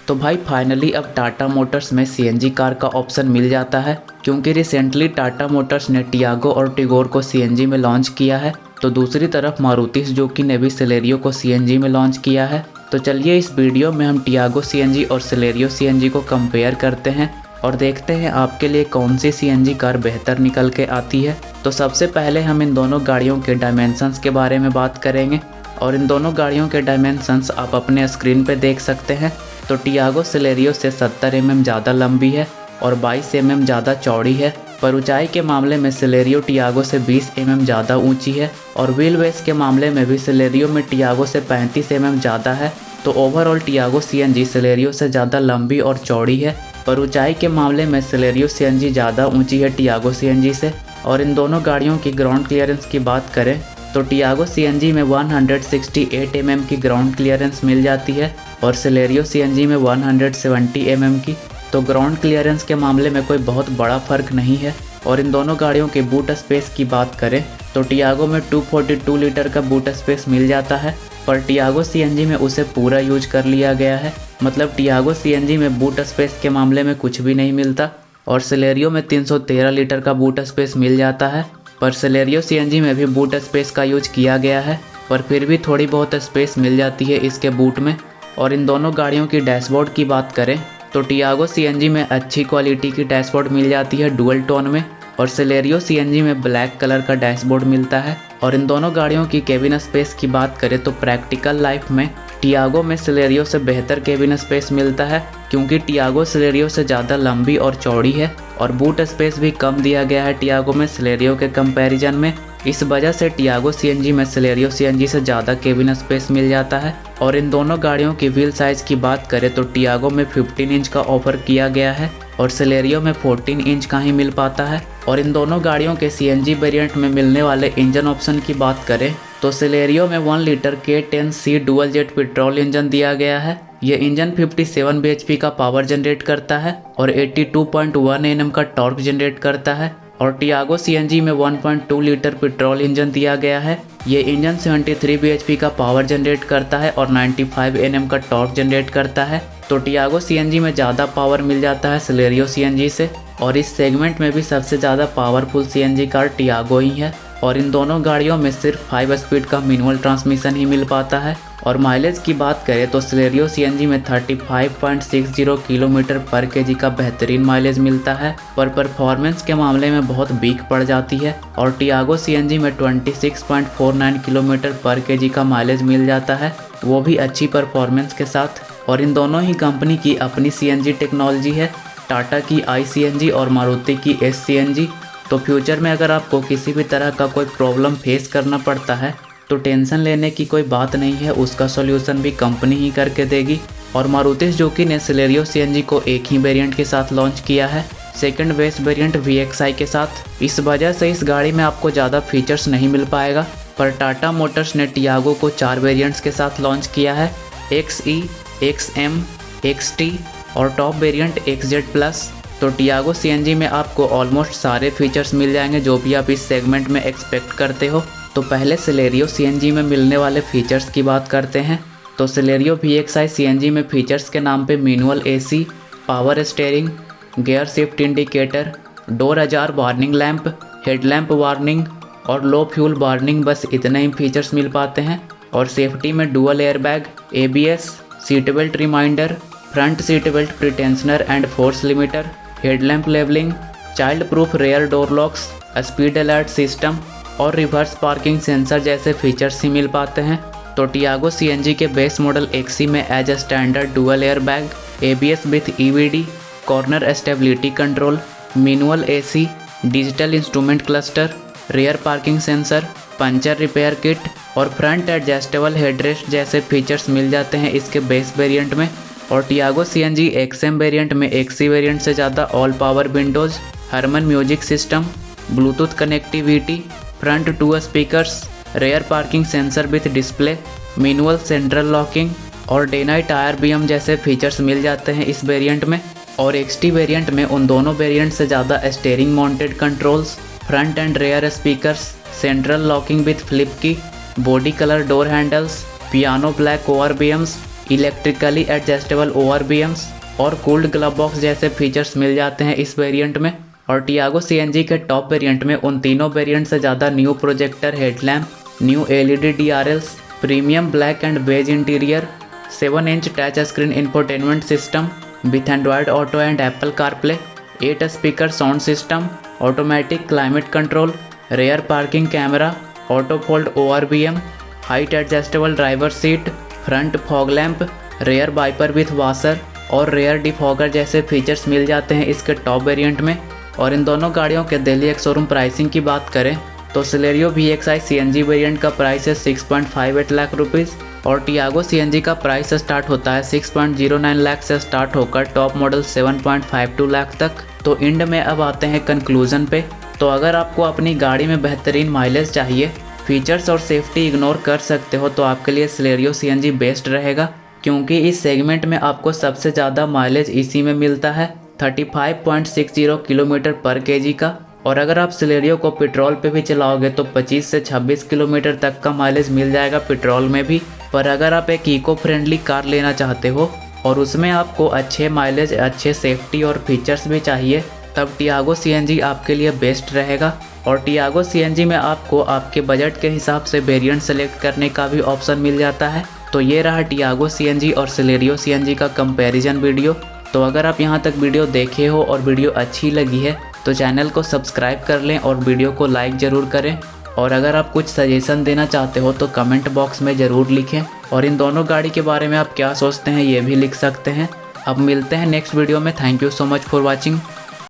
तो भाई फाइनली अब टाटा मोटर्स में सीएनजी कार का ऑप्शन मिल जाता है, क्योंकि रिसेंटली टाटा मोटर्स ने टियागो और टिगोर को सीएनजी में लॉन्च किया है। तो दूसरी तरफ मारुति सुजुकी ने भी सेलेरियो को सीएनजी में लॉन्च किया है। तो चलिए इस वीडियो में हम टियागो सीएनजी और सेलेरियो सीएनजी को कंपेयर करते हैं और देखते हैं आपके लिए कौन सी सीएनजी कार बेहतर निकल के आती है। तो सबसे पहले हम इन दोनों गाड़ियों के डायमेंशंस के बारे में बात करेंगे और इन दोनों गाड़ियों के डायमेंशंस आप अपने स्क्रीन पे देख सकते हैं। तो टियागो सेलेरियो से 70 mm ज़्यादा लंबी है और 22 mm ज़्यादा चौड़ी है, पर ऊंचाई के मामले में सेलेरियो टियागो से 20 mm ज़्यादा ऊंची है और व्हील बेस के मामले में भी सेलेरियो में टियागो से 35 mm ज़्यादा है। तो ओवरऑल टियागो सीएनजी सेलेरियो से ज़्यादा लंबी और चौड़ी है, पर ऊंचाई के मामले में सेलेरियो सीएनजी ज़्यादा ऊंची है टियागो सीएनजी से। और इन दोनों गाड़ियों की ग्राउंड क्लियरेंस की बात करें तो टियागो सीएनजी में 168 mm की ग्राउंड क्लियरेंस मिल जाती है और सेलेरियो सीएनजी में 170 mm की। तो ग्राउंड क्लियरेंस के मामले में कोई बहुत बड़ा फ़र्क नहीं है। और इन दोनों गाड़ियों के बूट स्पेस की बात करें तो टियागो में 242 लीटर का बूट स्पेस मिल जाता है, पर टियागो सीएनजी में उसे पूरा यूज कर लिया गया है। मतलब टियागो सीएनजी में बूट स्पेस के मामले में कुछ भी नहीं मिलता और सेलेरियो में 313 लीटर का बूट स्पेस मिल जाता है, पर सेलेरियो सीएनजी में भी बूट स्पेस का यूज किया गया है, पर फिर भी थोड़ी बहुत स्पेस मिल जाती है इसके बूट में। और इन दोनों गाड़ियों की डैशबोर्ड की बात करें तो टियागो सीएनजी में अच्छी क्वालिटी की डैशबोर्ड मिल जाती है डुअल टोन में और सेलेरियो सीएनजी में ब्लैक कलर का डैशबोर्ड मिलता है। और इन दोनों गाड़ियों की केबिन स्पेस की बात करें तो प्रैक्टिकल लाइफ में टियागो में सेलेरियो से बेहतर केबिन स्पेस मिलता है, क्योंकि टियागो सेलेरियो से ज़्यादा लंबी और चौड़ी है और बूट स्पेस भी कम दिया गया है टियागो में सेलेरियो के कंपैरिजन में। इस वजह से टियागो सीएनजी में सेलेरियो सीएनजी से ज़्यादा केबिन स्पेस मिल जाता है। और इन दोनों गाड़ियों की व्हील साइज़ की बात करें तो टियागो में 15 इंच का ऑफर किया गया है और सेलेरियो में 14 इंच का ही मिल पाता है। और इन दोनों गाड़ियों के सीएनजी वेरिएंट में मिलने वाले इंजन ऑप्शन की बात करें तो सेलेरियो में 1 litre K10C dual jet petrol engine दिया गया है। ये इंजन 57 bhp का पावर जनरेट करता है और 82.1 Nm का टॉर्क जनरेट करता है। और टियागो सीएनजी में 1.2 लीटर पेट्रोल इंजन दिया गया है। ये इंजन 73 bhp का पावर जनरेट करता है और 95 Nm का टॉर्क जनरेट करता है। तो टियागो सीएनजी में ज़्यादा पावर मिल जाता है सेलेरियो सीएनजी से और इस सेगमेंट में भी सबसे ज़्यादा पावरफुल सीएनजी कार टियागो ही है। और इन दोनों गाड़ियों में सिर्फ 5 स्पीड का मैनुअल ट्रांसमिशन ही मिल पाता है। और माइलेज की बात करें तो सेलेरियो सीएनजी में 35.60 किलोमीटर पर केजी का बेहतरीन माइलेज मिलता है, पर परफॉर्मेंस के मामले में बहुत वीक पड़ जाती है। और टियागो सीएनजी में 26.49 किलोमीटर पर केजी का माइलेज मिल जाता है, वो भी अच्छी परफॉर्मेंस के साथ। और इन दोनों ही कंपनी की अपनी सीएनजी टेक्नोलॉजी है, टाटा की iCNG और मारुति की SCNG। तो फ्यूचर में अगर आपको किसी भी तरह का कोई प्रॉब्लम फेस करना पड़ता है तो टेंशन लेने की कोई बात नहीं है, उसका सॉल्यूशन भी कंपनी ही करके देगी। और मारुति सुजुकी ने सेलेरियो सीएनजी को एक ही वेरिएंट के साथ लॉन्च किया है, सेकंड बेस वेरिएंट VXI के साथ। इस वजह से इस गाड़ी में आपको ज़्यादा फीचर्स नहीं मिल पाएगा, पर टाटा मोटर्स ने टियागो को 4 वेरिएंट्स के साथ लॉन्च किया है, XE, XM, XT और टॉप वेरिएंट XZ+। तो टियागो सीएनजी में आपको ऑलमोस्ट सारे फीचर्स मिल जाएंगे जो भी आप इस सेगमेंट में एक्सपेक्ट करते हो। तो पहले सेलेरियो सीएनजी में मिलने वाले फीचर्स की बात करते हैं। तो सेलेरियो VXI सीएनजी में फीचर्स के नाम पे manual AC, power steering, gear shift indicator, door ajar warning lamp, headlamp warning और लो फ्यूल वार्निंग, बस इतने ही फीचर्स मिल पाते हैं। और सेफ्टी में dual airbag, ABS, seat belt reminder, front seat belt pretensioner and force limiter, headlamp levelling, child proof rear door locks, speed alert system और reverse parking sensor जैसे features ही मिल पाते हैं। तो टियागो सीएनजी के बेस मॉडल XE में as a standard dual airbag, ABS with EVD, corner stability control, manual AC, digital instrument cluster, rear parking sensor, puncture repair kit और front adjustable headrest जैसे features मिल जाते हैं इसके base variant में। और Tiago CNG XM variant में XE variant से ज़्यादा all power windows, Harman music system, Bluetooth connectivity, front 2 speakers, rear parking sensor with display, manual central locking और डे नाइट IRBM जैसे फीचर्स मिल जाते हैं इस वेरिएंट में। और XT वेरिएंट में उन दोनों वेरिएंट से ज़्यादा steering mounted controls, front and rear speakers, central locking with flip key, body colour door handles, piano black ORBMs, electrically adjustable ORVMs और कूल्ड ग्लव बॉक्स जैसे फीचर्स मिल जाते हैं इस वेरिएंट में। और टियागो CNG के टॉप वेरिएंट में उन तीनों वेरिएंट से ज़्यादा new projector headlamp, new LED DRLs, premium black and beige interior, 7 inch touch screen infotainment system with Android auto and Apple CarPlay, 8 speaker sound system, automatic climate control, rear parking camera, auto fold ORVM, height adjustable driver seat, front fog lamp, rear wiper with washer और rear defogger जैसे features मिल जाते हैं इसके top variant में। और इन दोनों गाड़ियों के दिल्ली एक शोरूम प्राइसिंग की बात करें तो सिलेरियो VXI CNG वेरिएंट का प्राइस है 6.58 लाख रुपीज़ और टियागो CNG का प्राइस स्टार्ट होता है 6.09 लाख से स्टार्ट होकर टॉप मॉडल 7.52 लाख तक। तो इंड में अब आते हैं कंक्लूजन पे। तो अगर आपको अपनी गाड़ी में बेहतरीन माइलेज चाहिए, फीचर्स और सेफ्टी इग्नोर कर सकते हो तो आपके लिए सिलेरियो CNG बेस्ट रहेगा, क्योंकि इस सेगमेंट में आपको सबसे ज़्यादा माइलेज इसी में मिलता है 35.60 किलोमीटर पर केजी का। और अगर आप सिलेरियो को पेट्रोल पे भी चलाओगे तो 25 से 26 किलोमीटर तक का माइलेज मिल जाएगा पेट्रोल में भी। पर अगर आप एक इको फ्रेंडली कार लेना चाहते हो और उसमें आपको अच्छे माइलेज, अच्छे सेफ्टी और फीचर्स भी चाहिए, तब टियागो CNG आपके लिए बेस्ट रहेगा। और टियागो CNG में आपको आपके बजट के हिसाब से वेरिएंट सेलेक्ट करने का भी ऑप्शन मिल जाता है। तो ये रहा टियागो CNG और सिलेरियो CNG का कंपैरिजन वीडियो। तो अगर आप यहाँ तक वीडियो देखे हो और वीडियो अच्छी लगी है तो चैनल को सब्सक्राइब कर लें और वीडियो को लाइक ज़रूर करें। और अगर आप कुछ सजेशन देना चाहते हो तो कमेंट बॉक्स में ज़रूर लिखें और इन दोनों गाड़ी के बारे में आप क्या सोचते हैं ये भी लिख सकते हैं। अब मिलते हैं नेक्स्ट वीडियो में। Thank you so much for watching.